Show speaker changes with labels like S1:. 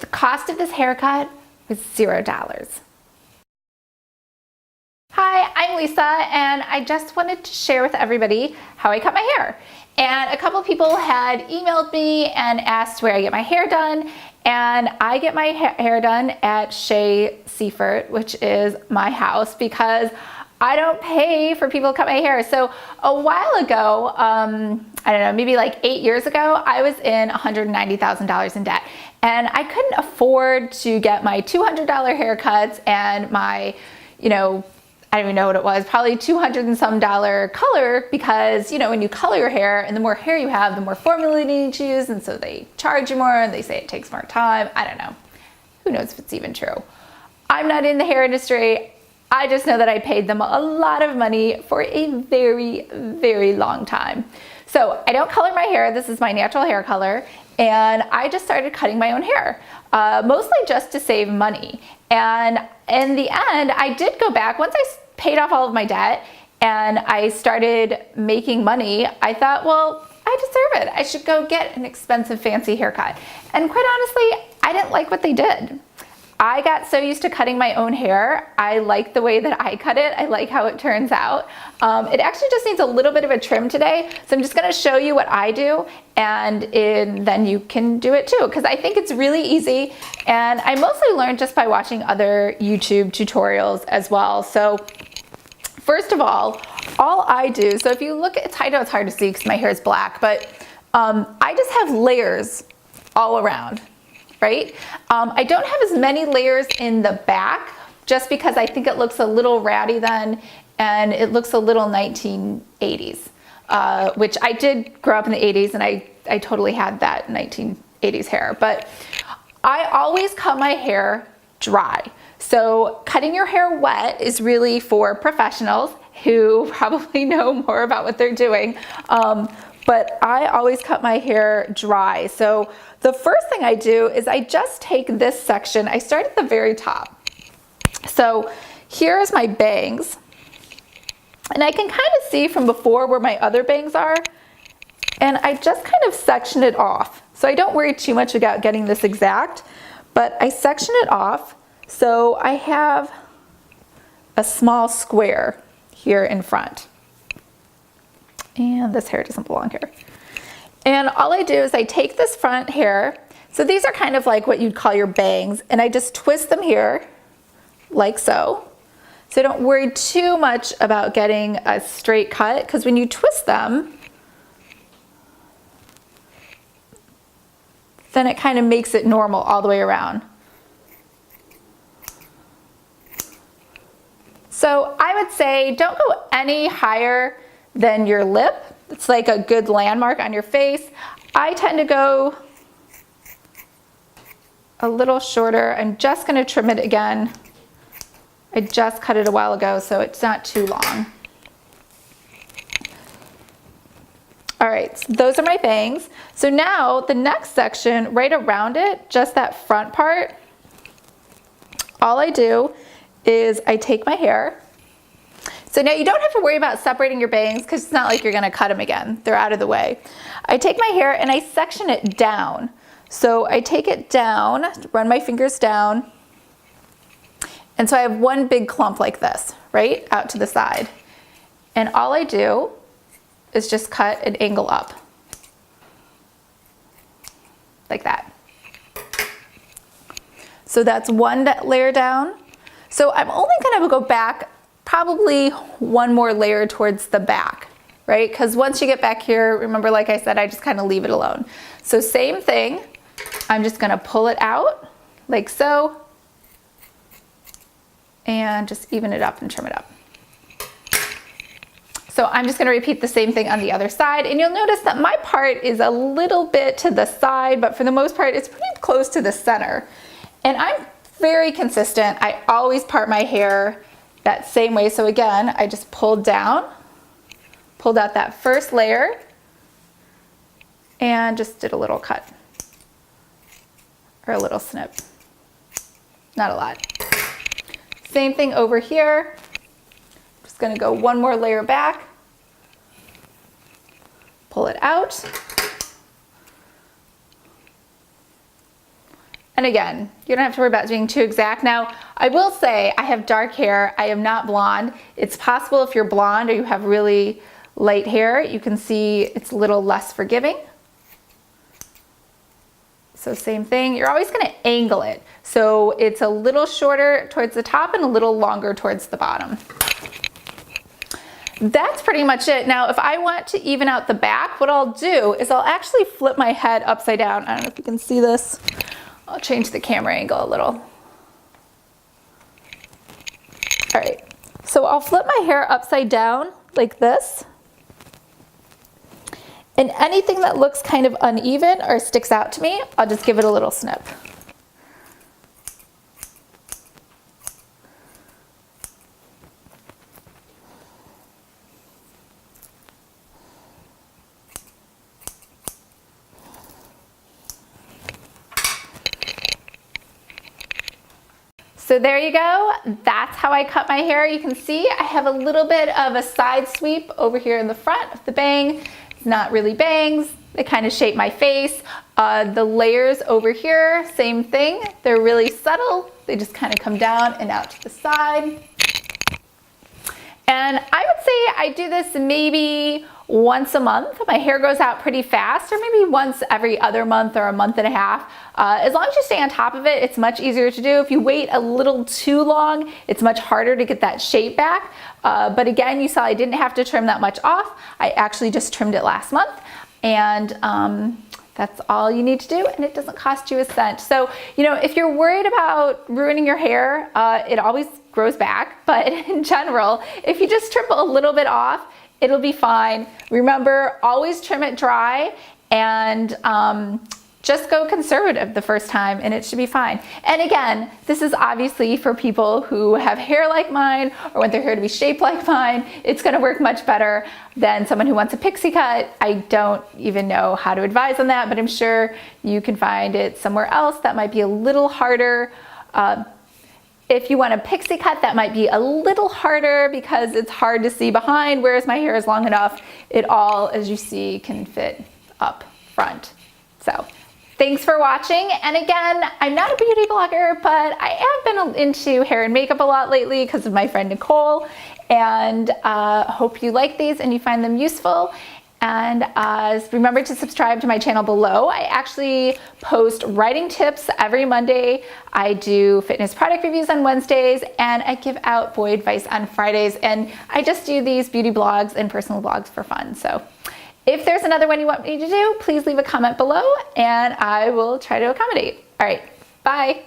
S1: The cost of this haircut was $0. Hi, I'm Lisa, and I just wanted to share with everybody how I cut my hair. And a couple people had emailed me and asked where I get my hair done, and I get my hair done at Shea Seifert, which is my house, because I don't pay for people to cut my hair. So a while ago, I don't know, maybe like 8 years ago, I was in $190,000 in debt, and I couldn't afford to get my $200 haircuts and my, I don't even know what it was, probably $200 and some color, because, when you color your hair and the more hair you have, the more formula you need to use. And so they charge you more and they say it takes more time. I don't know. Who knows if it's even true? I'm not in the hair industry. I just know that I paid them a lot of money for a very, very long time. So I don't color my hair. This is my natural hair color. And I just started cutting my own hair, mostly just to save money. And in the end, I did go back. Once I paid off all of my debt and I started making money, I thought, well, I deserve it. I should go get an expensive, fancy haircut. And quite honestly, I didn't like what they did. I got so used to cutting my own hair. I like the way that I cut it. I like how it turns out. It actually just needs a little bit of a trim today. So I'm just gonna show you what I do, and then you can do it too, because I think it's really easy. And I mostly learned just by watching other YouTube tutorials as well. So first of all I do, so if you look at, I know it's hard to see because my hair is black, but I just have layers all around. Right? I don't have as many layers in the back just because I think it looks a little ratty then, and it looks a little 1980s, which I did grow up in the 80s, and I totally had that 1980s hair. But I always cut my hair dry. So cutting your hair wet is really for professionals who probably know more about what they're doing. But I always cut my hair dry. So the first thing I do is I just take this section. I start at the very top. So here's my bangs. And I can kind of see from before where my other bangs are. And I just kind of section it off. So I don't worry too much about getting this exact, but I section it off. So I have a small square here in front. And this hair doesn't belong here. And all I do is I take this front hair, so these are kind of like what you'd call your bangs, and I just twist them here, like so. So don't worry too much about getting a straight cut, because when you twist them, then it kind of makes it normal all the way around. So I would say don't go any higher than your lip. It's like a good landmark on your face. I tend to go a little shorter. I'm just gonna trim it again. I just cut it a while ago, so it's not too long. All right, so those are my bangs. So now the next section, right around it, just that front part, all I do is I take my hair. So now you don't have to worry about separating your bangs because it's not like you're gonna cut them again. They're out of the way. I take my hair and I section it down. So I take it down, run my fingers down, and so I have one big clump like this, right, out to the side. And all I do is just cut an angle up, like that. So that's one layer down. So I'm only gonna go back probably one more layer towards the back, right? Because once you get back here, remember, like I said, I just kind of leave it alone. So same thing, I'm just gonna pull it out like so, and just even it up and trim it up. So I'm just gonna repeat the same thing on the other side, and you'll notice that my part is a little bit to the side, but for the most part, it's pretty close to the center. And I'm very consistent. I always part my hair that same way. So again, I just pulled out that first layer and just did a little cut or a little snip. Not a lot. Same thing over here. Just gonna go one more layer back, pull it out. And again, you don't have to worry about being too exact. Now, I will say I have dark hair. I am not blonde. It's possible if you're blonde or you have really light hair, you can see it's a little less forgiving. So same thing, you're always gonna angle it. So it's a little shorter towards the top and a little longer towards the bottom. That's pretty much it. Now, if I want to even out the back, what I'll do is I'll actually flip my head upside down. I don't know if you can see this. I'll change the camera angle a little. All right, so I'll flip my hair upside down like this. And anything that looks kind of uneven or sticks out to me, I'll just give it a little snip. So there you go. That's how I cut my hair. You can see I have a little bit of a side sweep over here in the front of the bang. It's not really bangs. They kind of shape my face. The layers over here, same thing. They're really subtle. They just kind of come down and out to the side. And I would say I do this maybe once a month. My hair grows out pretty fast, or maybe once every other month or a month and a half. As long as you stay on top of it, it's much easier to do. If you wait a little too long, it's much harder to get that shape back. But again, you saw I didn't have to trim that much off. I actually just trimmed it last month. And that's all you need to do, and it doesn't cost you a cent. So, you know, if you're worried about ruining your hair, it always grows back. But in general, if you just trim a little bit off, it'll be fine. Remember, always trim it dry, and just go conservative the first time and it should be fine. And again, this is obviously for people who have hair like mine or want their hair to be shaped like mine. It's gonna work much better than someone who wants a pixie cut. I don't even know how to advise on that, but I'm sure you can find it somewhere else that might be a little harder. If you want a pixie cut, that might be a little harder because it's hard to see behind, whereas my hair is long enough, it all, as you see, can fit up front. So thanks for watching. And again, I'm not a beauty blogger, but I have been into hair and makeup a lot lately because of my friend Nicole, and hope you like these and you find them useful. And remember to subscribe to my channel below. I actually post writing tips every Monday. I do fitness product reviews on Wednesdays, and I give out boy advice on Fridays. And I just do these beauty blogs and personal blogs for fun. So if there's another one you want me to do, please leave a comment below and I will try to accommodate. All right, bye.